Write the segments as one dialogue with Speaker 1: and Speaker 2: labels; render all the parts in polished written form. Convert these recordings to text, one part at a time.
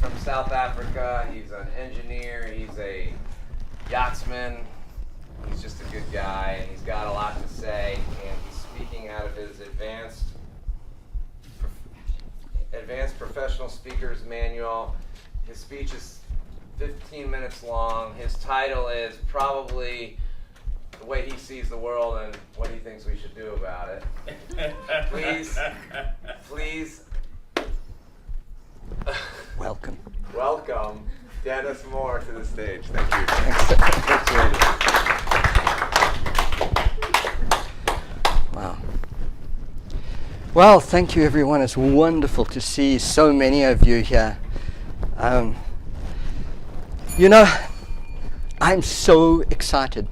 Speaker 1: from South Africa. He's an engineer. He's a yachtsman. He's just a good guy, and he's got a lot to say. And he's speaking out of his advanced professional speakers manual. His speech is 15 minutes long. His title is probably the way he sees the world and what he thinks we should do about it. Please. Welcome Dennis Moore to the stage. Thank you.
Speaker 2: Wow. Well, thank you, everyone. It's wonderful to see so many of you here. You know, I'm so excited.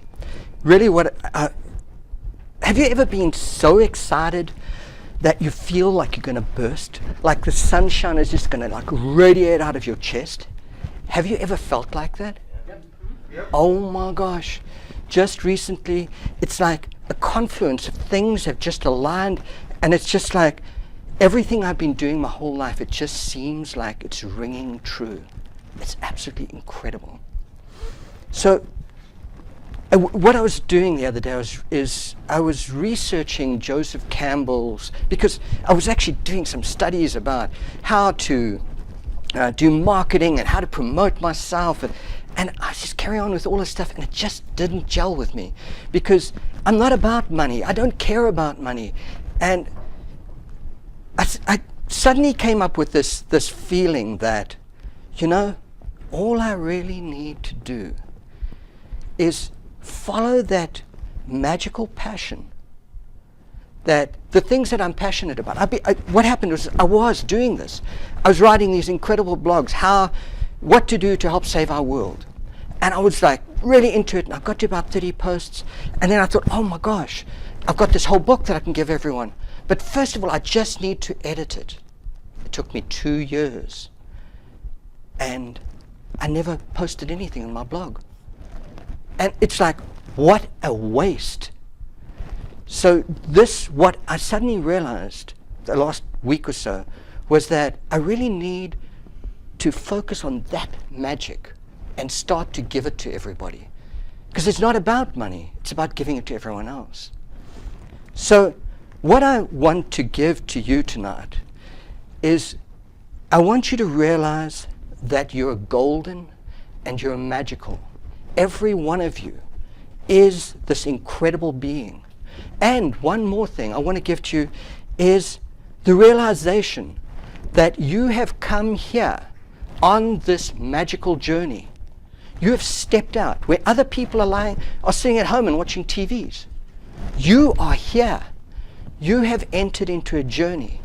Speaker 2: Really, have you ever been so excited that you feel like you're going to burst? Like the sunshine is just going to like radiate out of your chest? Have you ever felt like that?
Speaker 1: Yep.
Speaker 2: Oh my gosh. Just recently, it's like a confluence of things have just aligned, and it's just like everything I've been doing my whole life, it just seems like it's ringing true. It's absolutely incredible. So what I was doing the other day is I was researching Joseph Campbell's, because I was actually doing some studies about how to do marketing and how to promote myself, and I just carry on with all this stuff, and it just didn't gel with me, because I'm not about money. I don't care about money. And I suddenly came up with this feeling that, you know, all I really need to do is follow that magical passion, that the things that I'm passionate about. What happened was I was doing this. I was writing these incredible blogs, what to do to help save our world. And I was like really into it, and I got to about 30 posts, and then I thought, oh my gosh, I've got this whole book that I can give everyone. But first of all, I just need to edit it. It took me 2 years, and I never posted anything on my blog. And it's like, what a waste. So what I suddenly realized the last week or so was that I really need to focus on that magic and start to give it to everybody. Because it's not about money, it's about giving it to everyone else. So what I want to give to you tonight is I want you to realize that you're golden and you're magical. Every one of you is this incredible being. And one more thing I want to give to you is the realization that you have come here on this magical journey. You have stepped out where other people are sitting at home and watching TVs. You are here. You have entered into a journey.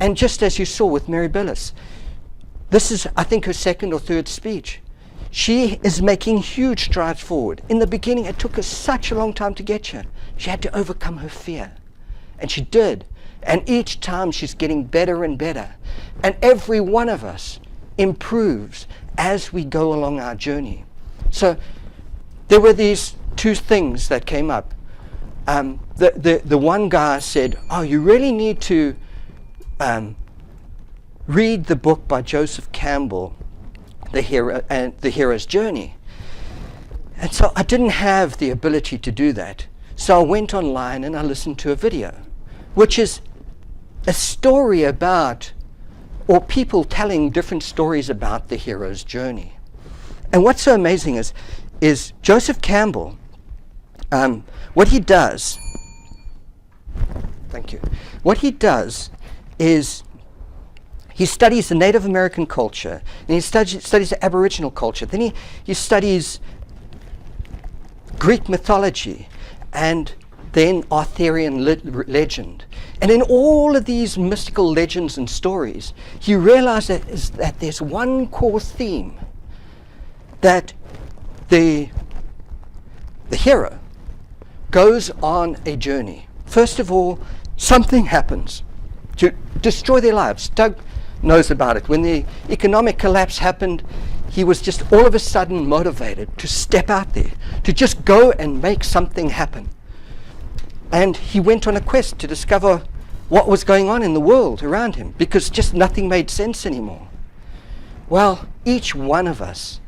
Speaker 2: And just as you saw with Mary Billis, this is, I think, her second or third speech. She is making huge strides forward. In the beginning, it took her such a long time to get here. She had to overcome her fear. And she did. And each time she's getting better and better. And every one of us improves as we go along our journey. So there were these two things that came up. The one guy said, oh, you really need to read the book by Joseph Campbell, The Hero's Journey. And so I didn't have the ability to do that. So I went online and I listened to a video, which is a story about, or people telling different stories about the hero's journey. And what's so amazing is Joseph Campbell, what he does, thank you, what he does is he studies the Native American culture, and he studies the Aboriginal culture. Then he studies Greek mythology, and then Arthurian legend. And in all of these mystical legends and stories, he realized that there's one core theme, that the hero goes on a journey. First of all, something happens to destroy their lives. Doug knows about it. When the economic collapse happened, he was just all of a sudden motivated to step out there, to just go and make something happen. And he went on a quest to discover what was going on in the world around him, because just nothing made sense anymore. Well, each one of us,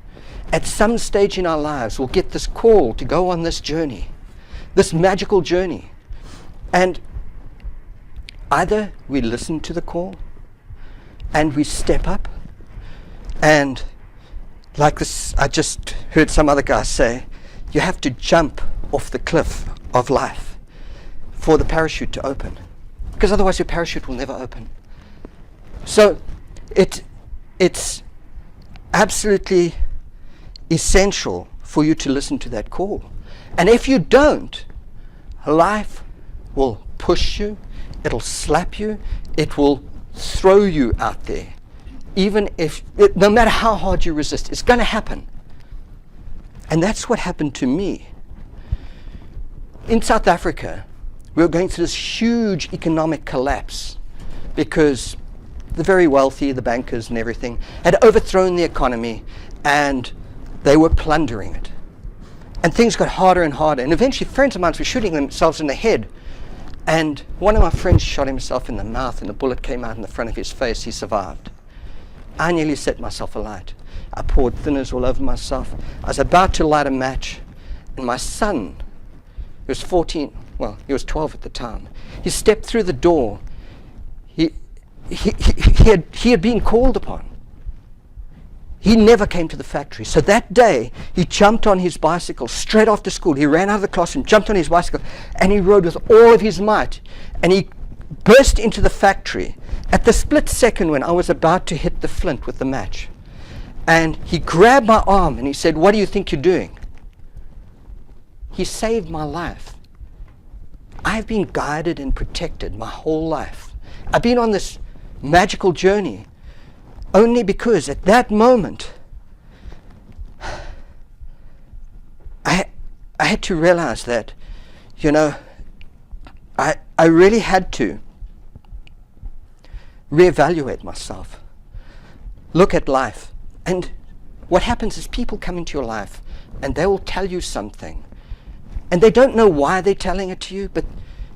Speaker 2: at some stage in our lives, will get this call to go on this journey, this magical journey. And either we listen to the call and we step up, and like this, I just heard some other guy say, you have to jump off the cliff of life for the parachute to open, because otherwise your parachute will never open. So it's absolutely essential for you to listen to that call. And if you don't, life will push you, it'll slap you, it will throw you out there. Even if, no matter how hard you resist, it's going to happen. And that's what happened to me. In South Africa, we were going through this huge economic collapse because the very wealthy, the bankers and everything, had overthrown the economy and they were plundering it. And things got harder and harder. And eventually friends of mine were shooting themselves in the head. And one of my friends shot himself in the mouth and the bullet came out in the front of his face. He survived. I nearly set myself alight. I poured thinners all over myself. I was about to light a match, and my son, he was 14, well, he was 12 at the time, he stepped through the door. He had been called upon. He never came to the factory. So that day, he jumped on his bicycle straight after school. He ran out of the classroom, jumped on his bicycle, and he rode with all of his might. And he burst into the factory at the split second when I was about to hit the flint with the match. And he grabbed my arm and he said, "What do you think you're doing?" He saved my life. I've been guided and protected my whole life. I've been on this magical journey only because at that moment I had to realize that, I really had to reevaluate myself, look at life. And what happens is people come into your life and they will tell you something and they don't know why they're telling it to you, but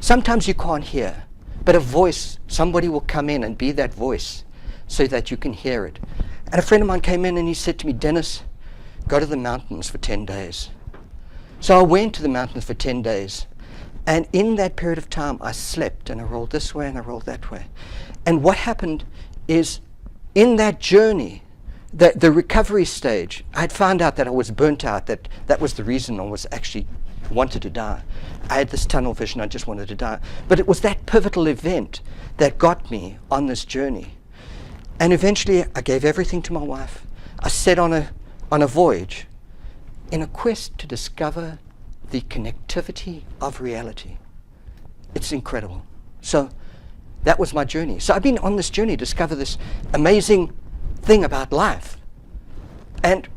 Speaker 2: sometimes you can't hear, but a voice, somebody will come in and be that voice so that you can hear it. And a friend of mine came in and he said to me, "Dennis, go to the mountains for 10 days. So I went to the mountains for 10 days. And in that period of time, I slept and I rolled this way and I rolled that way. And what happened is in that journey, the recovery stage, I had found out that I was burnt out, that was the reason I was actually wanted to die. I had this tunnel vision, I just wanted to die. But it was that pivotal event that got me on this journey. And eventually I gave everything to my wife. I set on a voyage in a quest to discover the connectivity of reality. It's incredible. So that was my journey. So I've been on this journey to discover this amazing thing about life. And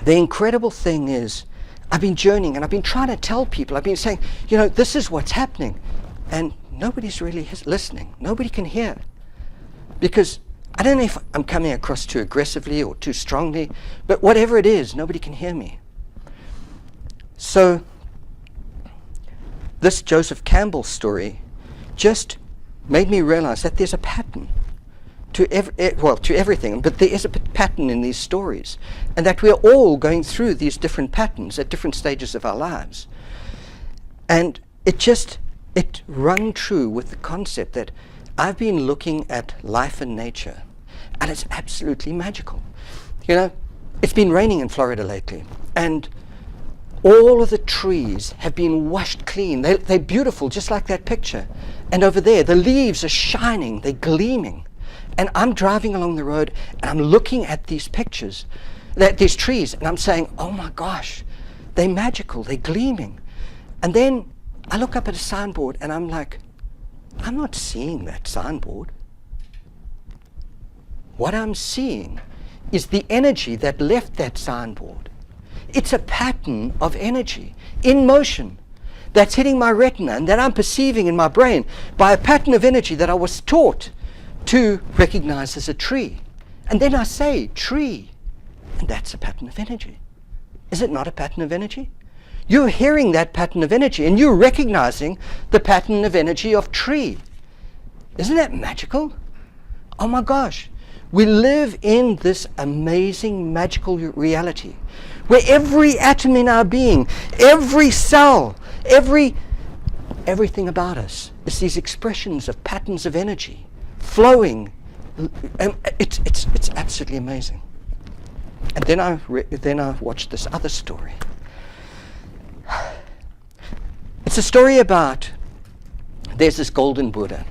Speaker 2: the incredible thing is, I've been journeying and I've been trying to tell people, I've been saying, this is what's happening. And nobody's really listening. Nobody can hear. Because I don't know if I'm coming across too aggressively or too strongly, but whatever it is, nobody can hear me. So this Joseph Campbell story just made me realize that there's a pattern to everything, but there is a pattern in these stories, and that we're all going through these different patterns at different stages of our lives. And it rung true with the concept that I've been looking at life and nature, and it's absolutely magical. It's been raining in Florida lately, and all of the trees have been washed clean. They're beautiful, just like that picture. And over there, the leaves are shining, they're gleaming. And I'm driving along the road, and I'm looking at these pictures, these trees, and I'm saying, oh my gosh, they're magical, they're gleaming. And then I look up at a signboard, and I'm like, I'm not seeing that signboard. What I'm seeing is the energy that left that signboard. It's a pattern of energy in motion that's hitting my retina and that I'm perceiving in my brain by a pattern of energy that I was taught to recognize as a tree. And then I say tree, and that's a pattern of energy. Is it not a pattern of energy? You're hearing that pattern of energy and you're recognizing the pattern of energy of tree. Isn't that magical? Oh my gosh. We live in this amazing, magical reality where every atom in our being, every cell, everything about us is these expressions of patterns of energy flowing. It's absolutely amazing. And then I watched this other story. It's a story about, there's this golden Buddha,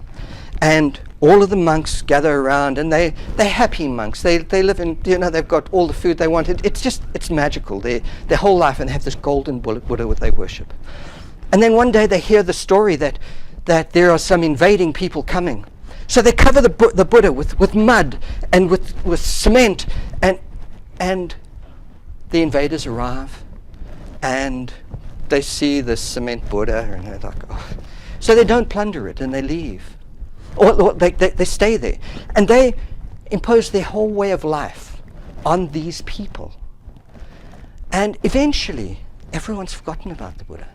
Speaker 2: and all of the monks gather around, and they're happy monks. They live in, they've got all the food they want. It's magical, their whole life, and they have this golden Buddha that they worship. And then one day they hear the story that there are some invading people coming. So they cover the Buddha with mud and with cement, and the invaders arrive, and they see this cement Buddha, and they're like, oh. So they don't plunder it, and they leave. Or they stay there. And they impose their whole way of life on these people. And eventually, everyone's forgotten about the Buddha.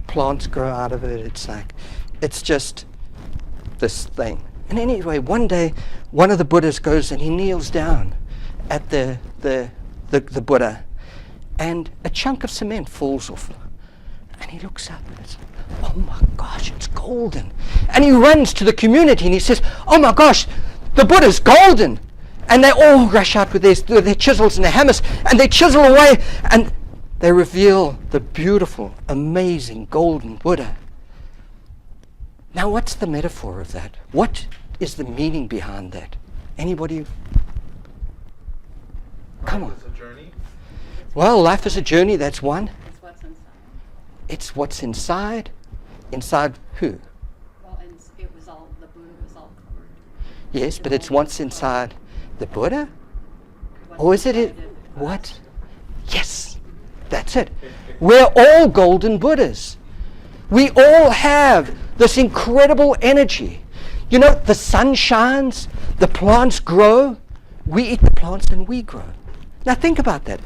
Speaker 2: Plants grow out of it. It's just this thing. And anyway, one day, one of the Buddhas goes and he kneels down at the Buddha, and a chunk of cement falls off. And he looks up and it's, oh my gosh, it's golden. And he runs to the community and he says, oh my gosh, the Buddha's golden. And they all rush out with their chisels and their hammers, and they chisel away, and they reveal the beautiful, amazing golden Buddha. Now, what's the metaphor of that? What is the meaning behind that? Anybody? Come on.
Speaker 3: Life is a journey.
Speaker 2: Well, life is a journey, that's one.
Speaker 4: It's what's inside.
Speaker 2: It's what's inside. Inside who?
Speaker 4: Well, and it was all, the Buddha was all covered.
Speaker 2: Yes, but it's what's inside the Buddha? Or is it what? Yes, that's it. We're all golden Buddhas. We all have this incredible energy. You know, the sun shines, the plants grow, we eat the plants and we grow. Now think about that.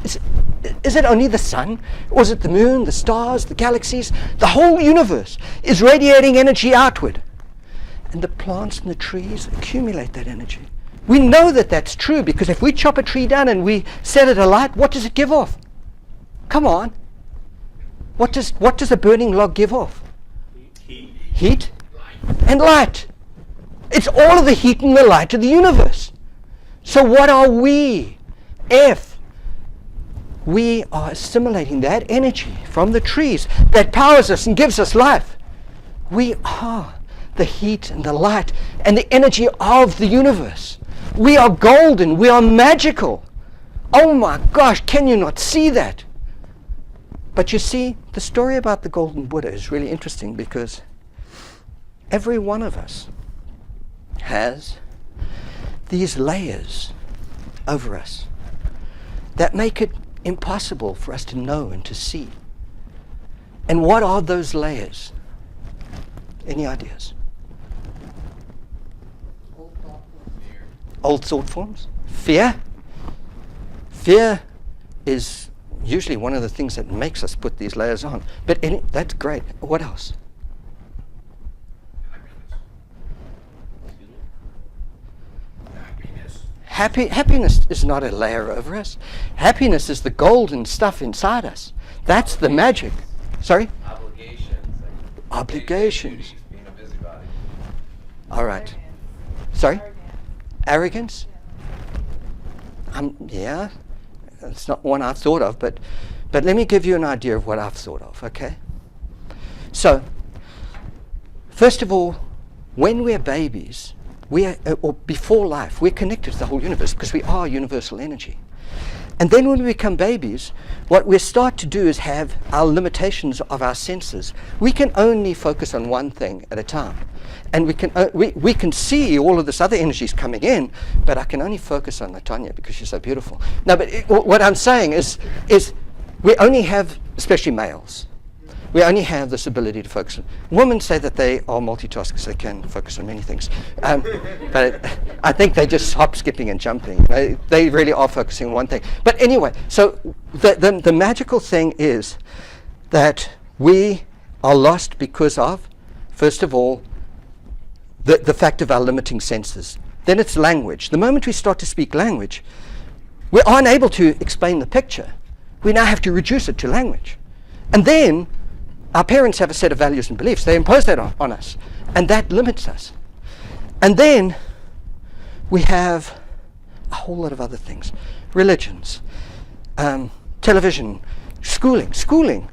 Speaker 2: Is it only the sun? Or is it the moon, the stars, the galaxies? The whole universe is radiating energy outward. And the plants and the trees accumulate that energy. We know that that's true because if we chop a tree down and we set it alight, what does it give off? Come on. What does a burning log give off? Heat and light. It's all of the heat and the light of the universe. So what are we? If we are assimilating that energy from the trees that powers us and gives us life, we are the heat and the light and the energy of the universe. We are golden. We are magical. Oh my gosh, can you not see that? But you see, the story about the golden Buddha is really interesting because every one of us has these layers over us that make it impossible for us to know and to see. And what are those layers? Any ideas? Old thought forms? Fear? Fear is usually one of the things that makes us put these layers on. But that's great. What else? Happiness is not a layer over us. Happiness is the golden stuff inside us. That's the magic. Sorry?
Speaker 1: Obligations.
Speaker 2: Obligations.
Speaker 1: Being a busybody.
Speaker 2: All right. Sorry? Arrogance? Yeah. It's not one I've thought of, but let me give you an idea of what I've thought of, okay? So, first of all, when we're babies, or before life, we're connected to the whole universe because we are universal energy. And then when we become babies, what we start to do is have our limitations of our senses. We can only focus on one thing at a time. And we can see all of this other energies coming in, but I can only focus on Latanya because she's so beautiful. No, but what I'm saying is we only have, especially males, we only have this ability to focus on. Women say that they are multitaskers, they can focus on many things. But I think they just hop, skipping, and jumping. They really are focusing on one thing. But anyway, so the magical thing is that we are lost because of, first of all, the fact of our limiting senses. Then it's language. The moment we start to speak language, we aren't able to explain the picture. We now have to reduce it to language. And then our parents have a set of values and beliefs. They impose that on us. And that limits us. And then we have a whole lot of other things. Religions, television, schooling. Schooling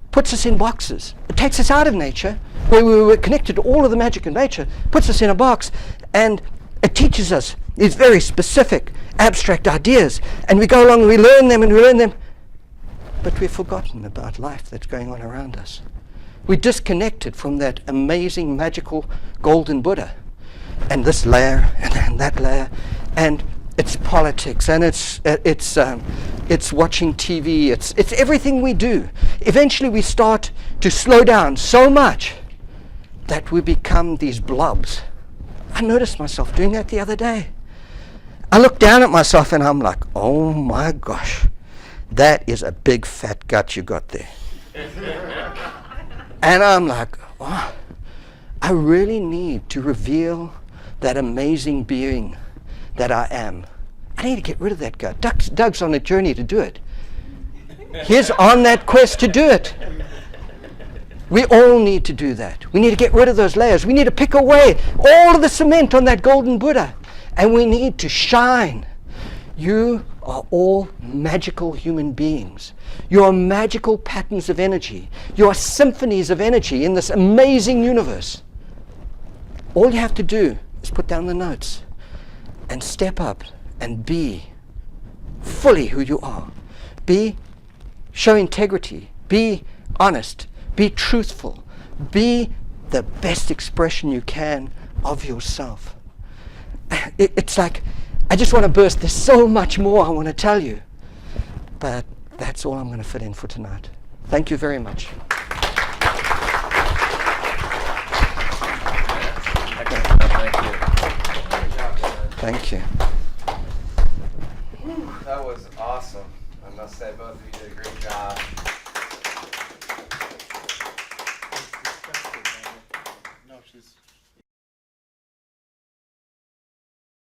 Speaker 2: puts us in boxes. It takes us out of nature, where we were connected to all of the magic of nature, puts us in a box, and it teaches us these very specific, abstract ideas. And we go along and we learn them and we learn them. But we've forgotten about life that's going on around us. We're disconnected from that amazing, magical, golden Buddha. And this layer, and that layer, and it's politics, and it's watching TV, it's everything we do. Eventually we start to slow down so much that we become these blobs. I noticed myself doing that the other day. I look down at myself and I'm like, oh my gosh, that is a big fat gut you got there. And I'm like, oh, I really need to reveal that amazing being that I am. I need to get rid of that gut. Doug's on a journey to do it. He's on that quest to do it. We all need to do that. We need to get rid of those layers. We need to pick away all of the cement on that golden Buddha. And we need to shine. You are all magical human beings. You are magical patterns of energy. You are symphonies of energy in this amazing universe. All you have to do is put down the notes and step up and be fully who you are. Show integrity. Be honest. Be truthful. Be the best expression you can of yourself. It's like, I just want to burst. There's so much more I want to tell you. But that's all I'm going to fit in for tonight. Thank you very much. Thank you.
Speaker 1: That was awesome. I must say both of you did a great job.